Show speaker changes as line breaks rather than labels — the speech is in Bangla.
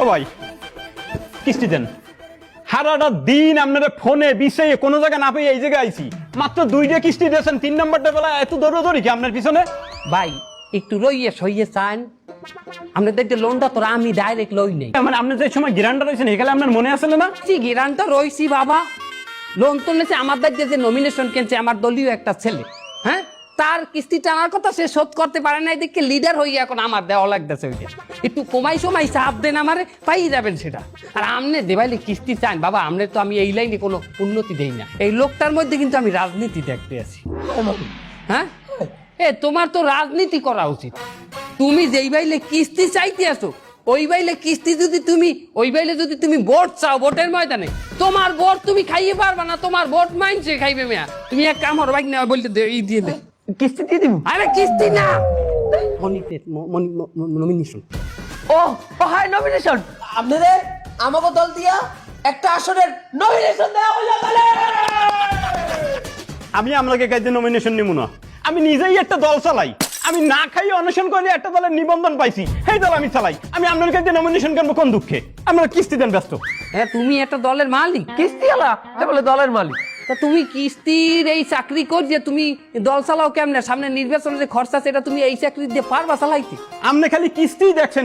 ও ভাই কিস্তি দেন। সারাটা দিন আপনারা ফোনে বিষয়ে কোনো জায়গা না পেয়ে এই জায়গায় আইছি, মাত্র 2টা কিস্তি দিয়েছেন, 3 নম্বরটা বেলা এত দৌড়ি কি আপনার পিছনে?
ভাই একটু রইয়ে সইয়ে চান, আপনাদের যে লোনটা তোরা আমি ডাইরেক্ট লই নেই।
মানে আপনি যে সময় গ্যারান্টার রয়েছেন এখানে আপনার মনে আছে না?
গিরান তো রইছি বাবা, লোন তো নিয়েছে আমাদের যে নমিনেশন কিনছে আমার দলীয় একটা ছেলে, হ্যাঁ তার কিস্তি টানার কথা সে শোধ করতে পারে না, দেখে লিডার হয়ে এখন আমার দেওয়া লাগতেছে। ওইটা একটু কমাই সময় চাপ দেন আমারে, পাই যাবেন সেটা। আর আমনে দেবাইলে কিস্তি চান বাবা, আমনে তো আমি এই লাইনে কোনো উন্নতি দেই না। এই লোকটার মধ্যে কিন্তু আমি রাজনীতি দেখতে আছি। হ্যাঁ এ তোমার তো রাজনীতি করা উচিত। তুমি যেই বাইলে কিস্তি চাইতে আসো, ওই বাইলে কিস্তি যদি তুমি ওই বাইলে যদি তুমি ভোট চাও ভোটের ময়দানে, তোমার ভোট তুমি খাইয়ে পারবা না, তোমার ভোট মাইনছে খাইবে মেয়া। তুমি এক কাম করো, বাইক নেওয়া বলতে এই দিয়ে দে,
কিস্তি দিয়ে দিব।
আরে কিস্তি না, নমিনেশন।
ও ও হাই নমিনেশন, আপনাদের আমাকে দল দিয়া একটা আসনের নমিনেশন দেওয়া হলো তাহলে।
আমি আপনাকে কাজে নমিনেশন নিব না, আমি নিজেই একটা দল চালাই। আমি না খাই অনশন করে একটা দলের নিবন্ধন পাইছি, সেই দল আমি চালাই। আমি আপনার কাছে নমিনেশন করবো কোন দুঃখে? আপনারা কিস্তি দেন ব্যস্ত।
হ্যাঁ তুমি একটা দলের মালিক,
কিস্তি আলা বলে দলের মালিক।
তা তুমি কিস্তির এই চাকরি কর যে তুমি দল চালাও কেমনে? সামনে নির্বাচনের যে খরচা সেটা তুমি এই চাকরি দিয়ে পারবা চালাইতে?
আপনি খালি কিস্তি দেখছেন।